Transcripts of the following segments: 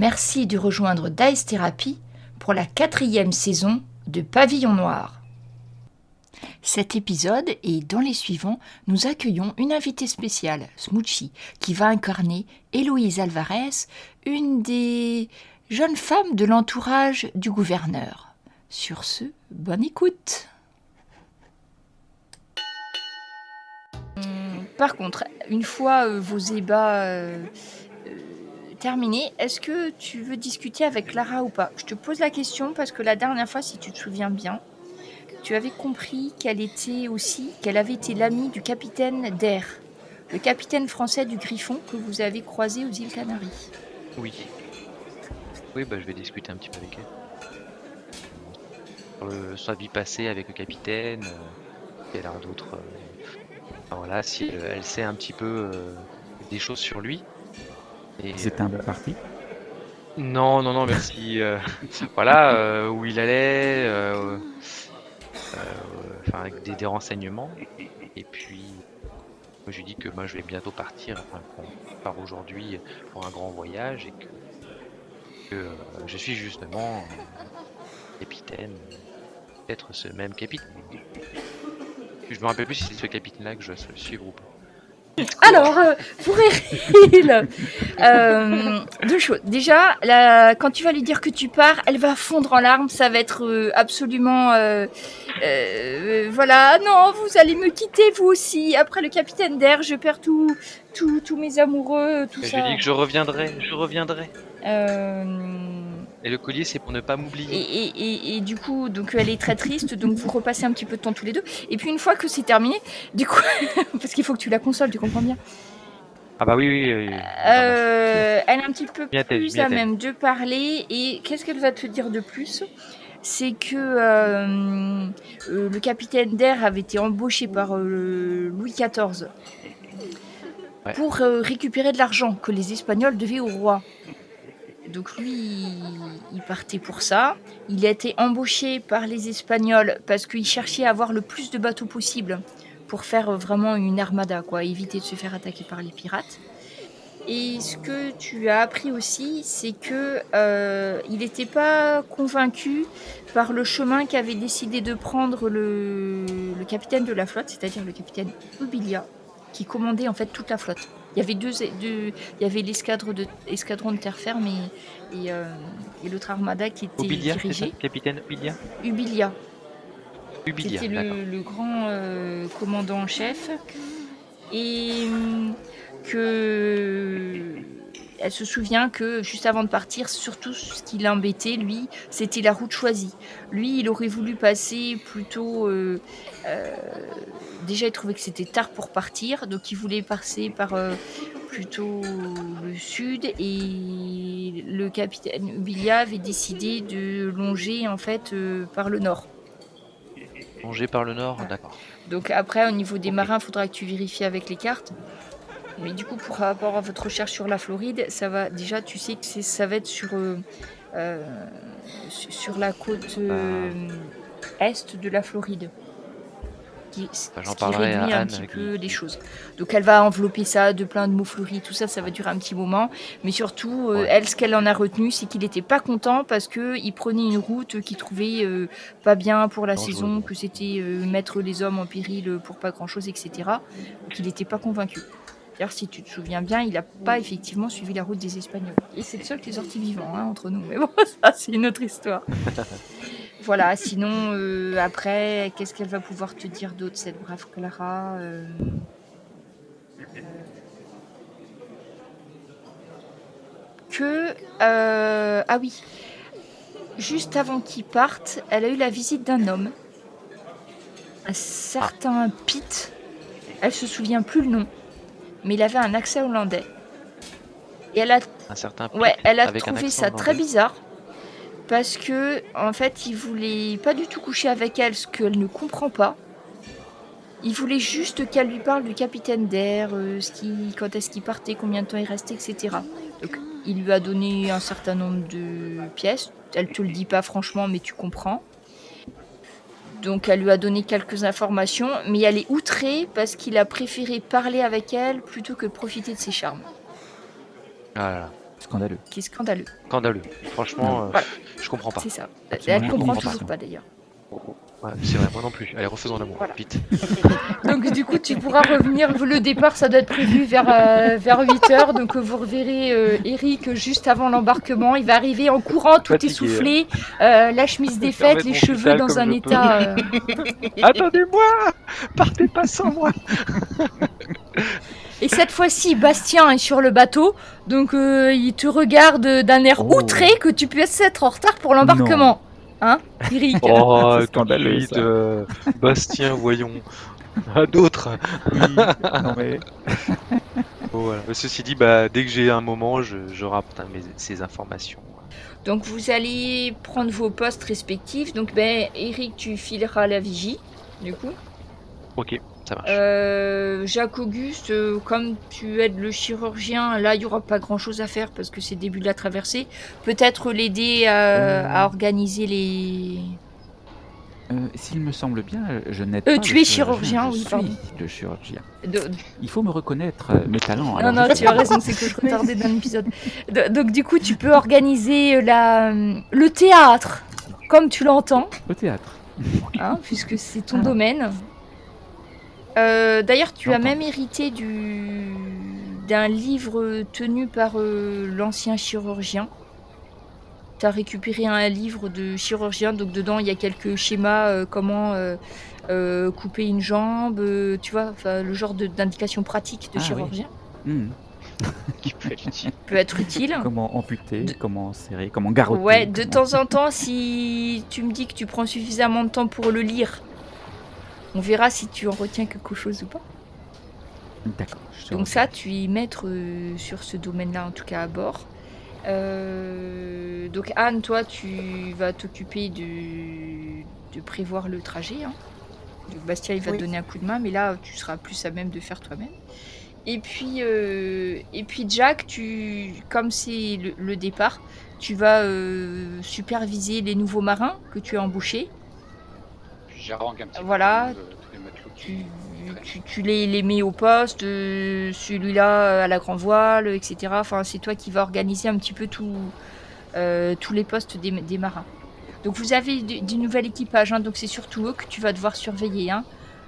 Merci de rejoindre Dice Therapy pour la 4e saison de Pavillon Noir. Cet épisode et dans les suivants, nous accueillons une invitée spéciale, Smoochie, qui va incarner Héloïse Alvarez, une des jeunes femmes de l'entourage du gouverneur. Sur ce, bonne écoute. Par contre, une fois vos ébats terminés, est-ce que tu veux discuter avec Clara ou pas ? Je te pose la question parce que la dernière fois, si tu te souviens bien, tu avais compris qu'elle avait été l'amie du capitaine Der, le capitaine français du Griffon que vous avez croisé aux îles Canaries. Oui. Oui, je vais discuter un petit peu avec elle. Sur sa vie passée avec le capitaine, et alors d'autres. Voilà, si elle sait un petit peu des choses sur lui. Et, C'est un parti. Non, merci. Voilà, où il allait, avec des renseignements. Et puis, moi, je lui dis que moi, je vais bientôt partir, qu'on part aujourd'hui pour un grand voyage et que je suis justement capitaine, peut-être ce même capitaine. Je me rappelle plus si c'est ce capitaine-là que je dois suivre ou pas. Alors, pour Eril, deux choses. Déjà, quand tu vas lui dire que tu pars, elle va fondre en larmes. Ça va être absolument... voilà, non, vous allez me quitter, vous aussi. Après le capitaine Der, je perds tous mes amoureux, tout ça. Je dis que je reviendrai. Euh, Et le collier, c'est pour ne pas m'oublier. Et du coup, donc elle est très triste, donc vous repassez un petit peu de temps tous les deux. Et puis une fois que c'est terminé, du coup, parce qu'il faut que tu la consoles, tu comprends bien. Ah bah oui. Elle est un petit peu plus à même de parler. Et qu'est-ce qu'elle va te dire de plus ? C'est que le capitaine Der avait été embauché par Louis XIV pour récupérer de l'argent que les Espagnols devaient au roi. Donc lui, il partait pour ça. Il a été embauché par les Espagnols parce qu'il cherchait à avoir le plus de bateaux possible pour faire vraiment une armada, éviter de se faire attaquer par les pirates. Et ce que tu as appris aussi, c'est que il n'était pas convaincu par le chemin qu'avait décidé de prendre le capitaine de la flotte, c'est-à-dire le capitaine Ubilia, qui commandait en fait toute la flotte. Il y avait il y avait l'escadron de terre ferme et l'autre armada qui était Ubilia, dirigée. c'est ça, capitaine Ubilia. Ubilia. C'était le grand commandant en chef. Et elle se souvient que juste avant de partir, surtout ce qui l'embêtait, lui, c'était la route choisie. Lui, il aurait voulu passer plutôt... déjà, il trouvait que c'était tard pour partir, donc il voulait passer par plutôt le sud, et le capitaine Ubilia avait décidé de longer en fait par le nord. Longer par le nord, d'accord. Donc après, au niveau des marins, il faudra que tu vérifies avec les cartes. Mais du coup, pour rapport à votre recherche sur la Floride, ça va déjà, tu sais que ça va être sur la côte est de la Floride. J'en parlerai réduit à un Anne, petit peu les choses. Donc elle va envelopper ça de plein de mots fleuris, tout ça, ça va durer un petit moment. Mais surtout, elle, ce qu'elle en a retenu, c'est qu'il n'était pas content parce qu'il prenait une route qu'il trouvait pas bien pour la saison, que c'était mettre les hommes en péril pour pas grand-chose, etc. Donc il n'était pas convaincu. D'ailleurs, si tu te souviens bien, il n'a pas effectivement suivi la route des Espagnols. Et c'est le seul qui est sorti vivant, entre nous. Mais bon, ça, c'est une autre histoire. Voilà, sinon, après, qu'est-ce qu'elle va pouvoir te dire d'autre, cette brave Clara Ah oui, juste avant qu'ils partent, elle a eu la visite d'un homme, un certain Pitt. Elle se souvient plus le nom, mais il avait un accent hollandais. Et elle a, un certain Pitt, elle a trouvé ça hollandais. Très bizarre. Parce que, en fait, il voulait pas du tout coucher avec elle, ce qu'elle ne comprend pas. Il voulait juste qu'elle lui parle du capitaine Der, quand est-ce qu'il partait, combien de temps il restait, etc. Donc, il lui a donné un certain nombre de pièces. Elle te le dit pas franchement, mais tu comprends. Donc, elle lui a donné quelques informations, mais elle est outrée parce qu'il a préféré parler avec elle plutôt que de profiter de ses charmes. Ah là là. Scandaleux. qui est scandaleux. Scandaleux. Franchement, Voilà. je comprends pas. C'est ça. Absolument Elle comprend incompréhensible. toujours pas d'ailleurs. Ouais, c'est vrai, moi non plus. Allez, refaisons l'amour, Voilà. vite. Donc du coup, tu pourras revenir. Le départ, ça doit être prévu vers 8h. Donc vous reverrez Eric juste avant l'embarquement. Il va arriver en courant, tout Fatigué, essoufflé, la chemise défaite, mettre les mon cheveux futal dans comme un je état... Attendez-moi, partez pas sans moi. Et cette fois-ci, Bastien est sur le bateau. Donc il te regarde d'un air Oh. outré que tu puisses être en retard pour l'embarquement. Hein, Eric? Oh, C'est tout de scandaleux, suite, ça. Bastien, voyons. À d'autres. Oui, non mais... Bon, voilà. Mais ceci dit, dès que j'ai un moment, je rapporte ces informations. Donc vous allez prendre vos postes respectifs. Donc Eric, tu fileras la vigie, du coup. Ok, ça marche. Jacques Auguste, comme tu aides le chirurgien, là il n'y aura pas grand chose à faire parce que c'est le début de la traversée. Peut-être l'aider à organiser les... S'il me semble bien, je n'aide pas tu le es chirurgien, je oui, suis pardon. le chirurgien. De- Il faut me reconnaître mes talents. Non, alors non, je tu fais- as raison, c'est que je retardais d'un épisode. Donc du coup, tu peux organiser le théâtre, comme tu l'entends, Au théâtre. hein, puisque c'est ton Ah. domaine. D'ailleurs, tu as J'entends. même hérité d'un livre tenu par l'ancien chirurgien. Tu as récupéré un livre de chirurgien, donc dedans il y a quelques schémas, comment couper une jambe, tu vois, le genre d'indication pratique de Ah oui. chirurgien. Qui peut être utile. Peut être utile. Comment amputer, De- comment serrer, comment garrotter. Ouais, de comment- temps en temps, si tu me dis que tu prends suffisamment de temps pour le lire, on verra si tu en retiens quelque chose ou pas. D'accord. je te Donc reprends. ça, tu es maître sur ce domaine-là, en tout cas à bord. Donc Anne, toi, tu vas t'occuper de prévoir le trajet. Hein. Donc Bastien, il va te donner un coup de main, mais là, tu seras plus à même de faire toi-même. Et puis Jack, comme c'est le départ, tu vas superviser les nouveaux marins que tu as embauchés. J'arrange un petit Voilà. peu tous les matelots qui- Tu les mets au poste, celui-là à la grand voile, etc. Enfin, c'est toi qui vas organiser un petit peu tous les postes des marins. Donc vous avez du nouvel équipage, hein, donc c'est surtout eux que tu vas devoir surveiller. Hein.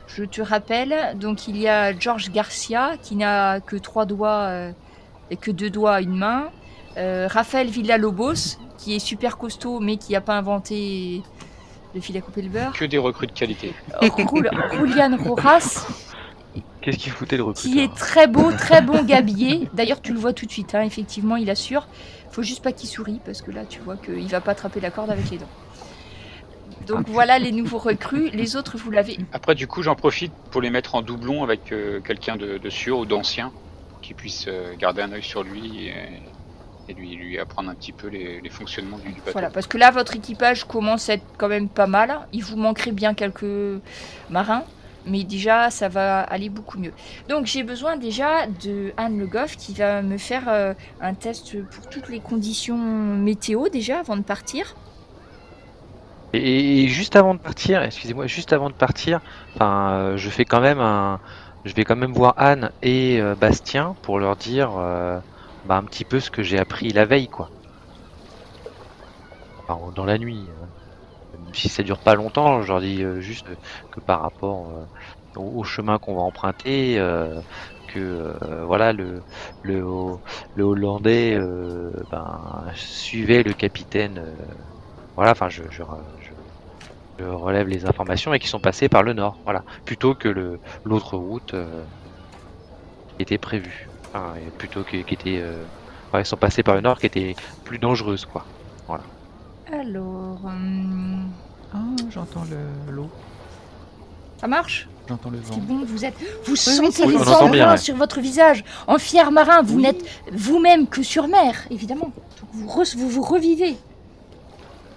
Je te rappelle, donc il y a George Garcia qui n'a que 3 doigts et que 2 doigts à une main. Raphaël Villalobos qui est super costaud mais qui n'a pas inventé le fil à couper le beurre. Que des recrues de qualité. Julian Rojas Qu'est-ce qu'il foutait le recruteur qui est très beau, très bon gabier. D'ailleurs, tu le vois tout de suite, hein, effectivement, il assure. Faut juste pas qu'il sourie parce que là, tu vois qu'il va pas attraper la corde avec les dents. Donc voilà les nouveaux recrues. Les autres, vous l'avez. Après, du coup, j'en profite pour les mettre en doublon avec quelqu'un de sûr ou d'ancien qui puisse garder un œil sur lui et lui apprendre un petit peu les fonctionnements du bateau. Voilà, parce que là, votre équipage commence à être quand même pas mal. Il vous manquerait bien quelques marins, mais déjà, ça va aller beaucoup mieux. Donc, j'ai besoin déjà de Anne Le Goff qui va me faire un test pour toutes les conditions météo déjà avant de partir. Et juste avant de partir, excusez-moi, je vais quand même voir Anne et Bastien pour leur dire un petit peu ce que j'ai appris la veille, quoi. Enfin, dans la nuit. Même si ça dure pas longtemps, je leur dis juste que par rapport au chemin qu'on va emprunter, voilà, le Hollandais suivait le capitaine. Voilà, enfin, je relève les informations et qui sont passés par le nord, voilà, plutôt que l'autre route qui était prévue. Enfin, et plutôt qui était, ils sont passés par le nord qui était plus dangereuse, quoi. Voilà. Alors, Ah, j'entends l'eau. ça marche? J'entends le vent. C'est bon, vous sentez oui, les on entend bien, embruns ouais. sur votre visage. En fier marin, vous n'êtes vous-même que sur mer, évidemment. Donc vous revivez.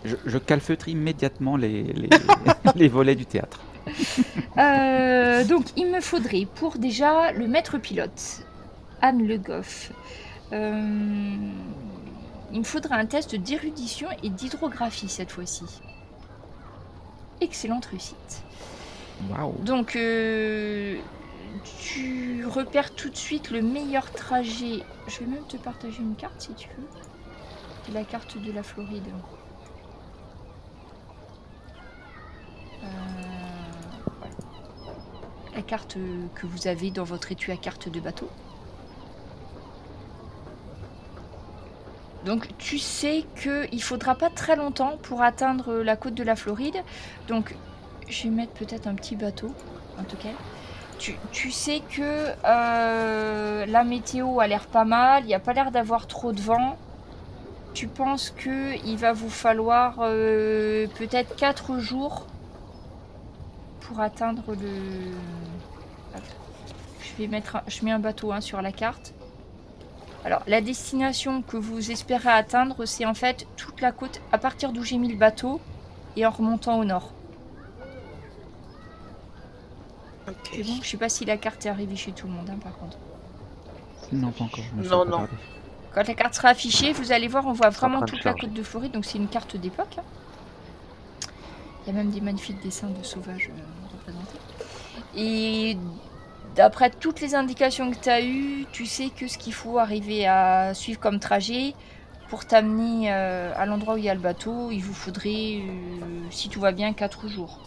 Je calfeutre immédiatement les volets du théâtre. Donc, il me faudrait pour déjà le maître pilote, Anne Le Goff. Il me faudrait un test d'érudition et d'hydrographie cette fois-ci. Excellente réussite. Waouh. Donc, tu repères tout de suite le meilleur trajet. Je vais même te partager une carte si tu veux. C'est la carte de la Floride. Voilà. La carte que vous avez dans votre étui à carte de bateau. Donc tu sais qu'il faudra pas très longtemps pour atteindre la côte de la Floride. Donc je vais mettre peut-être un petit bateau en tout cas. Tu sais que la météo a l'air pas mal, il n'y a pas l'air d'avoir trop de vent. Tu penses qu'il va vous falloir peut-être 4 jours pour atteindre le... Attends. Je mets un bateau sur la carte. Alors, la destination que vous espérez atteindre, c'est en fait toute la côte à partir d'où j'ai mis le bateau et en remontant au nord. Ok. C'est bon, je sais pas si la carte est arrivée chez tout le monde, par contre. Non, pas encore. je me suis Non, pas non. tardé. Quand la carte sera affichée, vous allez voir, on voit vraiment en train de toute la charger. côte de Floride, donc c'est une carte d'époque. Il y a même des magnifiques dessins de sauvages représentés. Et d'après toutes les indications que tu as eues, tu sais que ce qu'il faut arriver à suivre comme trajet pour t'amener à l'endroit où il y a le bateau, il vous faudrait, si tout va bien, 4 jours.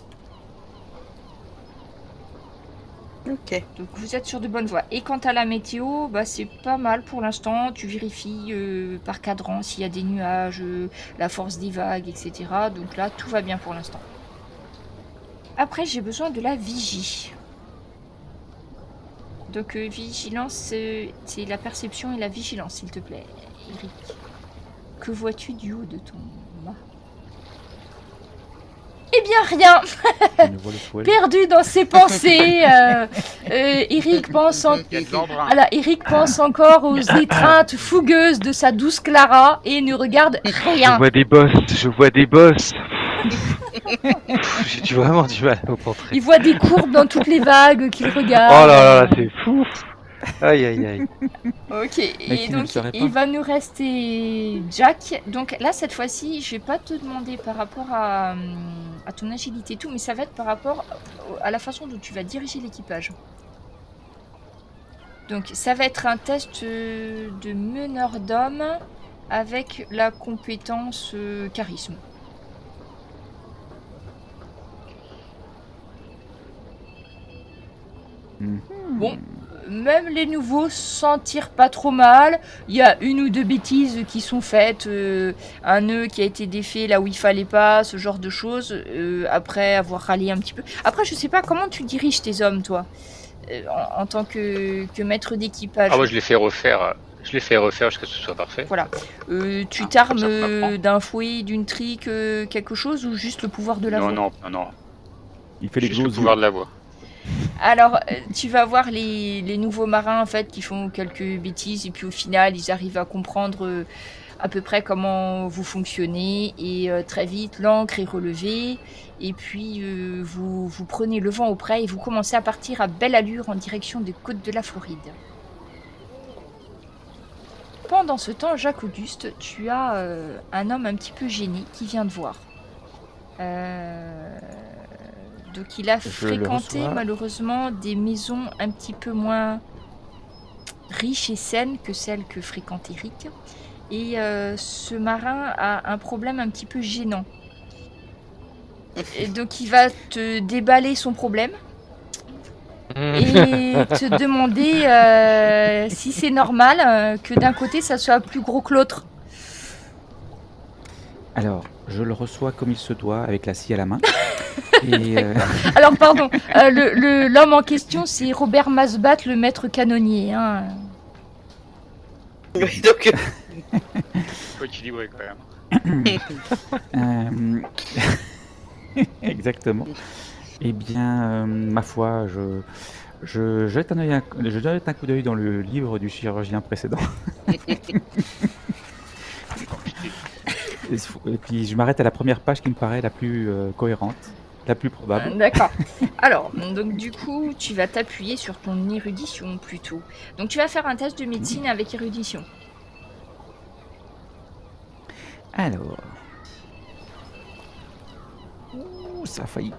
Ok. Donc vous êtes sur de bonnes voies. Et quant à la météo, bah, c'est pas mal pour l'instant. Tu vérifies par cadran s'il y a des nuages, la force des vagues, etc. Donc là, tout va bien pour l'instant. Après, j'ai besoin de la vigie. Donc vigilance, c'est la perception et la vigilance, s'il te plaît, Eric. Que vois-tu du haut de ton mât? Eh bien, rien. Une voile poêle. Perdu dans ses pensées. Eric pense Il y a de l'embrun. voilà, Eric pense encore aux étreintes fougueuses de sa douce Clara et ne regarde Je rien. vois des boss, je vois des boss. J'ai vraiment du mal au portrait. Il voit des courbes dans toutes les vagues qu'il Oh regarde. là là, c'est fou. Aïe aïe aïe. Ok, Mais et qui ne le donc serait pas. il va nous rester Jack. Donc là, cette fois-ci, je vais pas te demander par rapport à ton agilité et tout, mais ça va être par rapport à la façon dont tu vas diriger l'équipage. Donc ça va être un test de meneur d'homme avec la compétence charisme. Mhm. Bon, même les nouveaux s'en tirent pas trop mal. Il y a une ou deux bêtises qui sont faites, un nœud qui a été défait là où il fallait pas, ce genre de choses, après avoir rallié un petit peu. Après, je sais pas comment tu diriges tes hommes, toi, en tant que maître d'équipage. Ah, moi, je l'ai fait refaire. Je l'ai fait refaire jusqu'à ce que ce soit parfait. Voilà. Tu Ah, t'armes comme ça, on apprend. d'un fouet, d'une trique, quelque chose, ou juste le pouvoir de la voix? Non. Il fait les Juste le gros pouvoir yeux. de la voix. Alors, tu vas voir les nouveaux marins en fait qui font quelques bêtises et puis au final ils arrivent à comprendre à peu près comment vous fonctionnez et très vite l'ancre est relevée et puis vous prenez le vent auprès et vous commencez à partir à belle allure en direction des côtes de la Floride. Pendant ce temps, Jacques Auguste, tu as un homme un petit peu gêné qui vient te voir. Donc il a Je le fréquenté reçois. malheureusement des maisons un petit peu moins riches et saines que celles que fréquente Eric. Et ce marin a un problème un petit peu gênant. Et donc il va te déballer son problème et te demander si c'est normal que d'un côté ça soit plus gros que l'autre. Alors, je le reçois comme il se doit, avec la scie à la main. Et Alors pardon, l'homme en question c'est Robert Masbat, le maître canonnier. Hein. Oui, donc, Faut équilibrer quand même. exactement. Eh bien, ma foi, je jette un coup d'œil dans le livre du chirurgien précédent. Et puis je m'arrête à la première page qui me paraît la plus cohérente, la plus probable. D'accord. Alors, donc du coup, tu vas t'appuyer sur ton érudition plutôt. Donc tu vas faire un test de médecine avec érudition. Alors. Ouh, ça a failli.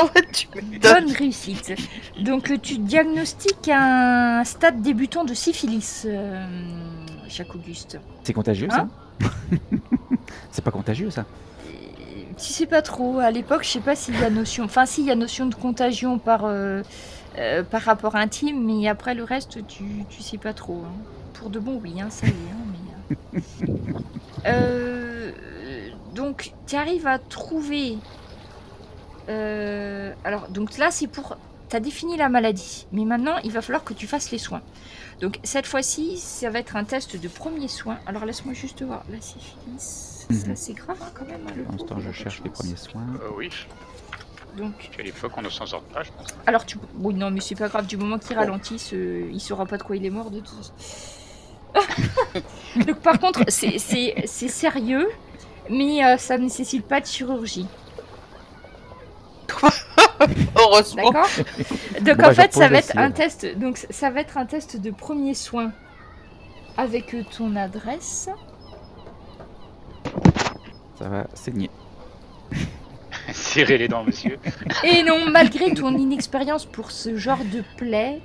oh ouais, tu m'étonnes. Bonne réussite. Donc tu diagnostiques un stade débutant de syphilis, Jacques Auguste. C'est contagieux, Hein ça? C'est pas contagieux, ça? Tu sais pas trop. À l'époque, je sais pas s'il y a notion. Enfin, si, il y a notion de contagion par rapport intime, mais après le reste, tu sais pas trop. Hein. Pour de bon, oui, hein, ça y est. Hein, mais, donc, tu arrives à trouver. Alors, donc là, c'est pour. Tu as défini la maladie, mais maintenant, il va falloir que tu fasses les soins. Donc, cette fois-ci, ça va être un test de premiers soins. Alors, laisse-moi juste voir. La syphilis, ça c'est grave hein, quand même. Hein, le Pour l'instant, pauvre, il je a pas de cherche les chance. premiers soins. Oui. Donc, Puis à l'époque, on ne s'en sort pas, je pense. alors, oui, non, mais c'est pas grave. Du moment qu'il ralentisse, il saura pas de quoi il est mort de toute façon. Donc, par contre, c'est sérieux, mais ça nécessite pas de chirurgie. Heureusement. D'accord. Donc Bon, bah, en fait, je ça repose va être aussi, un alors. test. Donc ça va être un test de premiers soins avec ton adresse. Ça va saigner. Serrez les dents, monsieur. Et non, malgré ton inexpérience pour ce genre de plaie,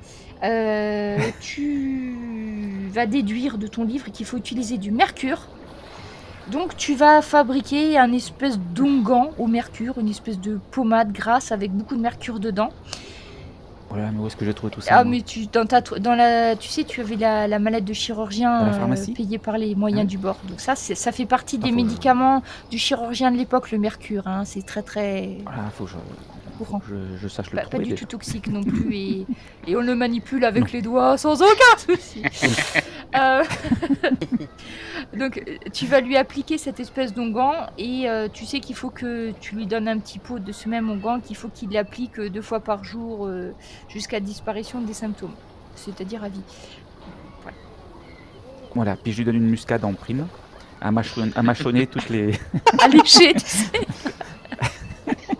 tu vas déduire de ton livre qu'il faut utiliser du mercure. Donc tu vas fabriquer un espèce d'onguent au mercure, une espèce de pommade grasse avec beaucoup de mercure dedans. Voilà, mais où est-ce que j'ai trouvé tout ça? Ah moi mais tu sais tu avais la mallette de chirurgien Dans la pharmacie payée par les moyens Ah. du bord. Donc ça fait partie des faut- médicaments du chirurgien de l'époque, le mercure. Hein. C'est très très Voilà, faut que courant. je sache le Pas trouver du déjà. tout toxique non plus et on le manipule avec les doigts sans aucun souci. Euh, Donc tu vas lui appliquer cette espèce d'onguent et tu sais qu'il faut que tu lui donnes un petit pot de ce même onguent qu'il faut qu'il l'applique 2 fois par jour jusqu'à disparition des symptômes, c'est-à-dire à vie. Voilà. Voilà, puis je lui donne une muscade en prime, à mâchonner toutes les... À lécher, tu sais.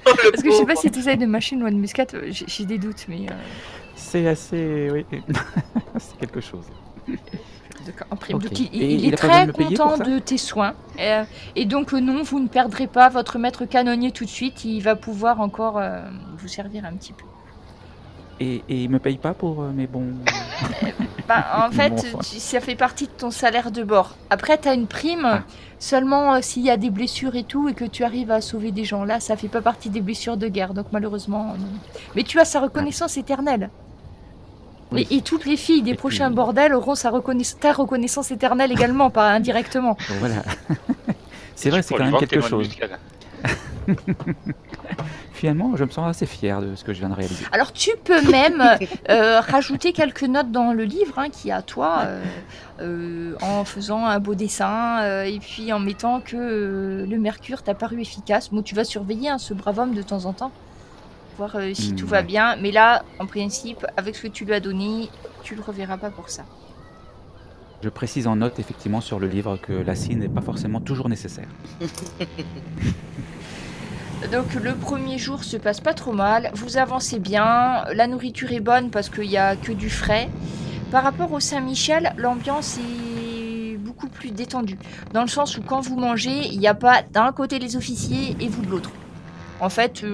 Parce que je sais pas si tu essayes de mâcher une noix de muscade, j'ai des doutes, mais C'est assez... oui, c'est quelque chose. en prime. Ok. Donc Et il il est a pas besoin très de me payer content pour ça de tes soins. Et donc non, vous ne perdrez pas votre maître canonnier tout de suite. Il va pouvoir encore vous servir un petit peu. Et il me paye pas pour mes bons... En fait, Bon soin. ça fait partie de ton salaire de bord. Après, tu as une prime Ah. seulement s'il y a des blessures et tout et que tu arrives à sauver des gens. Là, ça fait pas partie des blessures de guerre. Donc malheureusement, non. Mais tu as sa reconnaissance éternelle. Oui. Et toutes les filles des Et puis- prochains bordels auront ta reconnaissance éternelle également, pas indirectement. Donc voilà. C'est vrai, Tu c'est pourras quand lui même vendre tes quelque noix de chose. muscade. Finalement, je me sens assez fier de ce que je viens de réaliser. Alors tu peux même rajouter quelques notes dans le livre hein, qui est à toi, en faisant un beau dessin et puis en mettant que le mercure t'a paru efficace. Bon, tu vas surveiller hein, ce brave homme de temps en temps, voir si tout va Ouais. bien. Mais là, en principe, avec ce que tu lui as donné, tu le reverras pas pour ça. Je précise en note effectivement sur le livre que la scie n'est pas forcément toujours nécessaire. Donc le premier jour se passe pas trop mal, vous avancez bien, la nourriture est bonne parce qu'il n'y a que du frais. Par rapport au Saint-Michel, l'ambiance est beaucoup plus détendue, dans le sens où quand vous mangez, il n'y a pas d'un côté les officiers et vous de l'autre. En fait,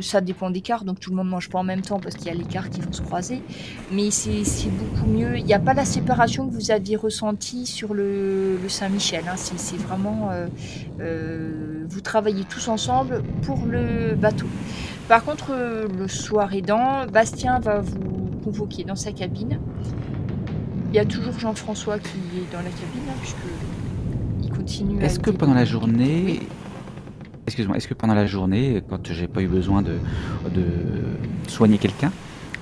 ça dépend des quarts, donc tout le monde mange pas en même temps parce qu'il y a les quarts qui vont se croiser. Mais c'est beaucoup mieux. Il n'y a pas la séparation que vous aviez ressentie sur le Saint-Michel. Hein. C'est vraiment... vous travaillez tous ensemble pour le bateau. Par contre, le soir aidant, Bastien va vous convoquer dans sa cabine. Il y a toujours Jean-François qui est dans la cabine, hein, puisque il continue à... Est-ce que pendant la journée... Excuse-moi, est-ce que pendant la journée, quand j'ai pas eu besoin de soigner quelqu'un,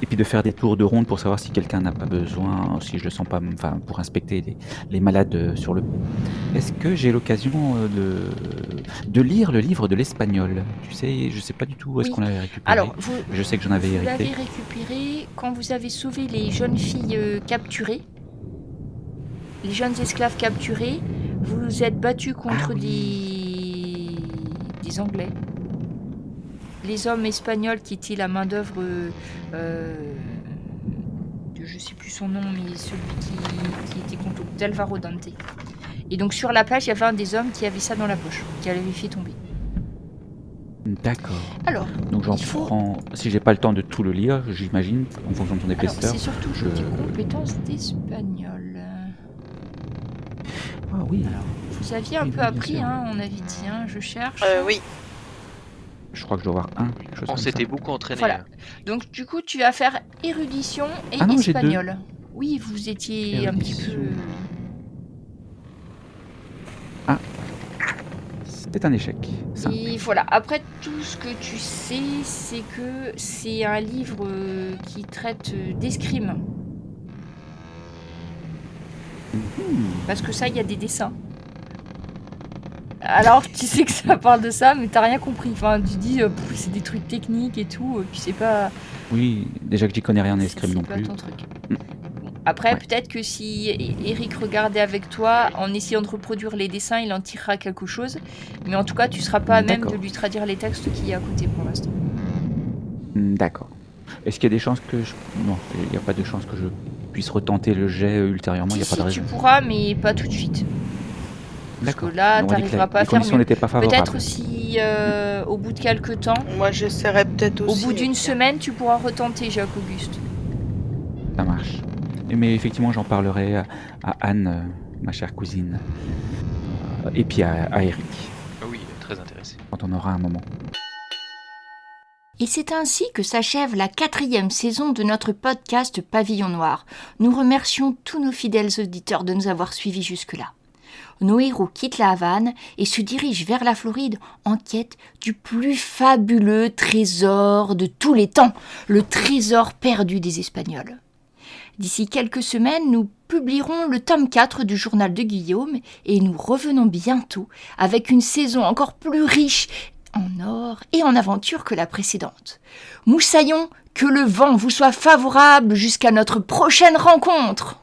et puis de faire des tours de ronde pour savoir si quelqu'un n'a pas besoin, si je le sens pas, enfin pour inspecter les malades sur le pont, est-ce que j'ai l'occasion de lire le livre de l'espagnol? Tu sais, je sais pas du tout où est-ce Oui. qu'on l'avait récupéré. Alors, Je sais que j'en avais vous hérité. l'avez récupéré quand vous avez sauvé les jeunes filles capturées, les jeunes esclaves capturés. Vous vous êtes battus contre des Anglais. Les hommes espagnols qui étaient la main-d'œuvre de je sais plus son nom, mais celui qui était contre d'Alvaro Dante. Et donc sur la plage, il y avait un des hommes qui avait ça dans la poche, qui l'avait fait tomber. D'accord. Alors, Donc j'en il faut... prends, si j'ai pas le temps de tout le lire, j'imagine, en fonction de son Alors, épaisseur. c'est surtout tes compétences d'espagnol. Ah oui, Alors, vous aviez un Oui, peu bien appris, sûr. hein, on avait dit, hein, je cherche. Oui. je crois que je dois avoir quelque chose On comme s'était ça. beaucoup entraîné. Voilà. Donc, du coup, tu vas faire érudition et Ah non, j'ai deux. espagnol. Oui, vous étiez un petit peu... Érudition. C'est un échec. 5. Et voilà, après tout ce que tu sais, c'est que c'est un livre qui traite d'escrime. Parce que ça, il y a des dessins. Alors, tu sais que ça parle de ça, mais t'as rien compris. Enfin, tu dis, c'est des trucs techniques et tout, puis c'est pas... Oui, déjà que j'y connais rien en c'est escrime non pas plus. ton truc. Après, Ouais. peut-être que si Eric regardait avec toi, en essayant de reproduire les dessins, il en tirera quelque chose. Mais en tout cas, tu seras pas à même de D'accord. lui traduire les textes qu'il y a à côté pour l'instant. D'accord. Est-ce qu'il y a des chances que je... Non, il n'y a pas de chance que je puisse retenter le jet ultérieurement, il n'y a pas de Si, raison. tu pourras, mais pas tout de suite. Parce D'accord. que là, On m'a dit que t'arriveras pas à les faire conditions mieux. n'étaient pas favorables. Peut-être si au bout de quelques temps, Moi, j'essaierai peut-être au aussi. bout d'une semaine, tu pourras retenter Jacques-Auguste. Ça marche. Mais effectivement, j'en parlerai à Anne, ma chère cousine, et puis à Eric, Ah oui, il est très intéressé. quand on aura un moment. Et c'est ainsi que s'achève la 4e saison de notre podcast Pavillon Noir. Nous remercions tous nos fidèles auditeurs de nous avoir suivis jusque-là. Nos héros quittent la Havane et se dirigent vers la Floride en quête du plus fabuleux trésor de tous les temps, le trésor perdu des Espagnols. D'ici quelques semaines, nous publierons le tome 4 du journal de Guillaume et nous revenons bientôt avec une saison encore plus riche en or et en aventure que la précédente. Moussaillons, que le vent vous soit favorable jusqu'à notre prochaine rencontre!